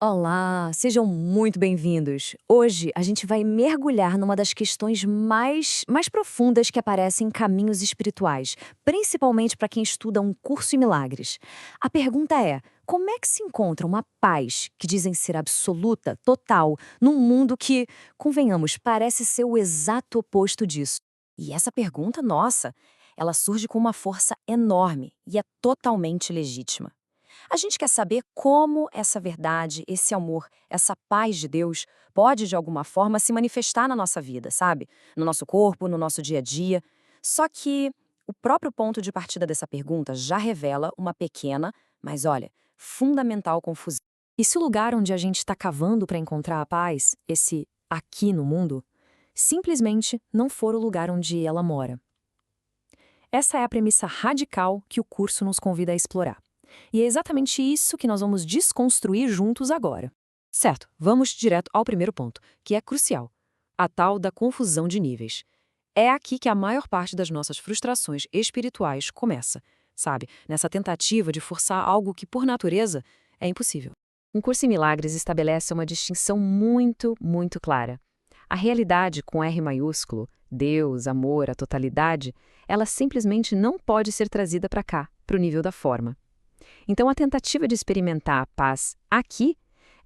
Olá, sejam muito bem-vindos. Hoje a gente vai mergulhar numa das questões mais profundas que aparecem em caminhos espirituais, principalmente para quem estuda um curso em milagres. A pergunta é: como é que se encontra uma paz que dizem ser absoluta, total, num mundo que, convenhamos, parece ser o exato oposto disso? E essa pergunta, nossa, ela surge com uma força enorme e é totalmente legítima. A gente quer saber como essa verdade, esse amor, essa paz de Deus pode, de alguma forma, se manifestar na nossa vida, sabe? No nosso corpo, no nosso dia a dia. Só que o próprio ponto de partida dessa pergunta já revela uma pequena, mas olha, fundamental confusão. E se o lugar onde a gente está cavando para encontrar a paz, esse aqui no mundo, simplesmente não for o lugar onde ela mora? Essa é a premissa radical que o curso nos convida a explorar. E é exatamente isso que nós vamos desconstruir juntos agora. Certo, vamos direto ao primeiro ponto, que é crucial: a tal da confusão de níveis. É aqui que a maior parte das nossas frustrações espirituais começa, sabe? Nessa tentativa de forçar algo que, por natureza, é impossível. Um curso em milagres estabelece uma distinção muito clara. A realidade com R maiúsculo, Deus, amor, a totalidade, ela simplesmente não pode ser trazida para cá, para o nível da forma. Então, a tentativa de experimentar a paz aqui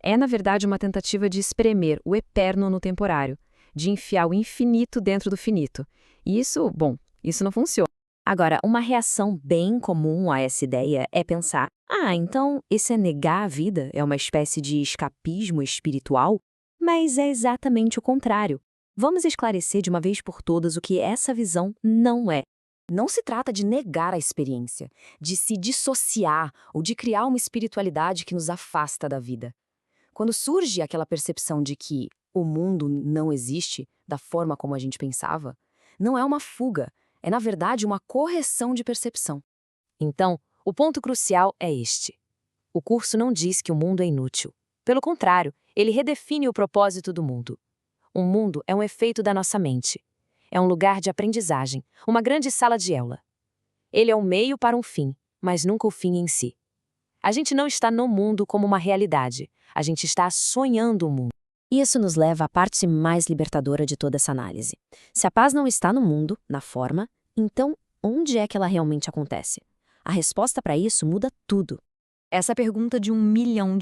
é, na verdade, uma tentativa de espremer o eterno no temporário, de enfiar o infinito dentro do finito. E isso, bom, isso não funciona. Agora, uma reação bem comum a essa ideia é pensar: então esse é negar a vida, é uma espécie de escapismo espiritual? Mas é exatamente o contrário. Vamos esclarecer de uma vez por todas o que essa visão não é. Não se trata de negar a experiência, de se dissociar ou de criar uma espiritualidade que nos afasta da vida. Quando surge aquela percepção de que o mundo não existe da forma como a gente pensava, não é uma fuga, é na verdade uma correção de percepção. Então, o ponto crucial é este: o curso não diz que o mundo é inútil. Pelo contrário, ele redefine o propósito do mundo. O mundo é um efeito da nossa mente. É um lugar de aprendizagem, uma grande sala de aula. Ele é um meio para um fim, mas nunca o fim em si. A gente não está no mundo como uma realidade, a gente está sonhando o mundo. Isso nos leva à parte mais libertadora de toda essa análise. Se a paz não está no mundo, na forma, então onde é que ela realmente acontece? A resposta para isso muda tudo. Essa é a pergunta de US$ 1 milhão,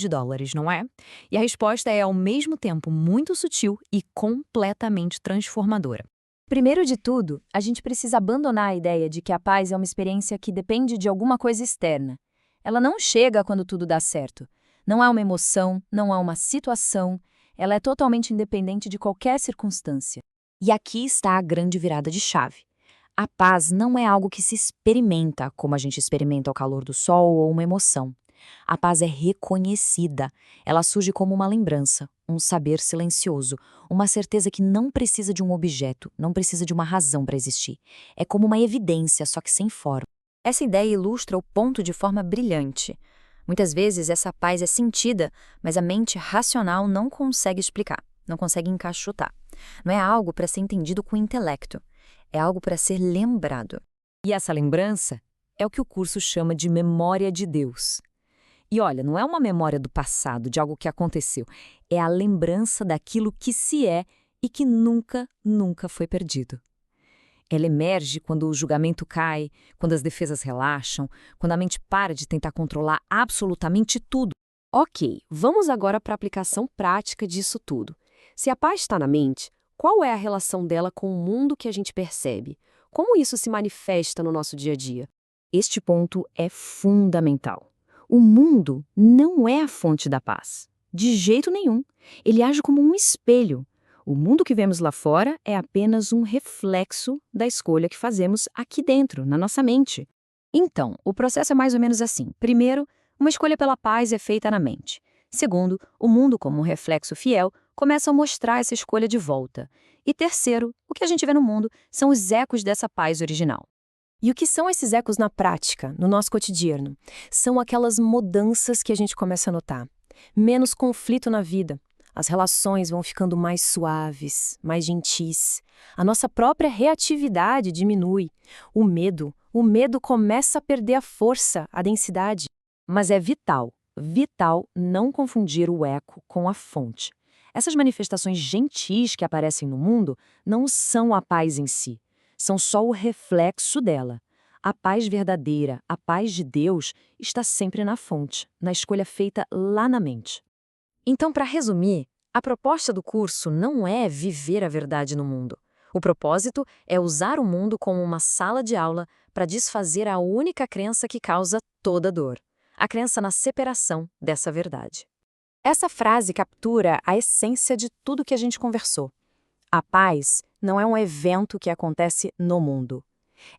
não é? E a resposta é, ao mesmo tempo, muito sutil e completamente transformadora. Primeiro de tudo, a gente precisa abandonar a ideia de que a paz é uma experiência que depende de alguma coisa externa. Ela não chega quando tudo dá certo. Não é uma emoção, não é uma situação. Ela é totalmente independente de qualquer circunstância. E aqui está a grande virada de chave. A paz não é algo que se experimenta, como a gente experimenta o calor do sol ou uma emoção. A paz é reconhecida. Ela surge como uma lembrança, um saber silencioso, uma certeza que não precisa de um objeto, não precisa de uma razão para existir. É como uma evidência, só que sem forma. Essa ideia ilustra o ponto de forma brilhante. Muitas vezes essa paz é sentida, mas a mente racional não consegue explicar, não consegue encaixotar. Não é algo para ser entendido com o intelecto, é algo para ser lembrado. E essa lembrança é o que o curso chama de memória de Deus. E olha, não é uma memória do passado, de algo que aconteceu. É a lembrança daquilo que se é e que nunca foi perdido. Ela emerge quando o julgamento cai, quando as defesas relaxam, quando a mente para de tentar controlar absolutamente tudo. Ok, vamos agora para a aplicação prática disso tudo. Se a paz está na mente, qual é a relação dela com o mundo que a gente percebe? Como isso se manifesta no nosso dia a dia? Este ponto é fundamental. O mundo não é a fonte da paz. De jeito nenhum. Ele age como um espelho. O mundo que vemos lá fora é apenas um reflexo da escolha que fazemos aqui dentro, na nossa mente. Então, o processo é mais ou menos assim. Primeiro, uma escolha pela paz é feita na mente. Segundo, o mundo, como um reflexo fiel, começa a mostrar essa escolha de volta. E terceiro, o que a gente vê no mundo são os ecos dessa paz original. E o que são esses ecos na prática, no nosso cotidiano? São aquelas mudanças que a gente começa a notar. Menos conflito na vida. As relações vão ficando mais suaves, mais gentis. A nossa própria reatividade diminui. O medo começa a perder a força, a densidade. Mas é vital, vital não confundir o eco com a fonte. Essas manifestações gentis que aparecem no mundo não são a paz em si, são só o reflexo dela. A paz verdadeira, a paz de Deus, está sempre na fonte, na escolha feita lá na mente. Então, para resumir, a proposta do curso não é viver a verdade no mundo. O propósito é usar o mundo como uma sala de aula para desfazer a única crença que causa toda dor, a crença na separação dessa verdade. Essa frase captura a essência de tudo que a gente conversou. A paz não é um evento que acontece no mundo.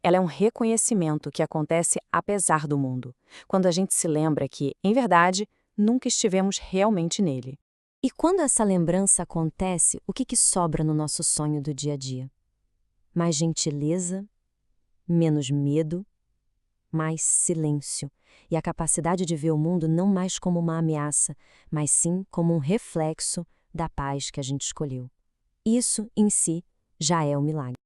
Ela é um reconhecimento que acontece apesar do mundo, quando a gente se lembra que, em verdade, nunca estivemos realmente nele. E quando essa lembrança acontece, o que sobra no nosso sonho do dia a dia? Mais gentileza, menos medo, mais silêncio e a capacidade de ver o mundo não mais como uma ameaça, mas sim como um reflexo da paz que a gente escolheu. Isso, em si, já é um milagre.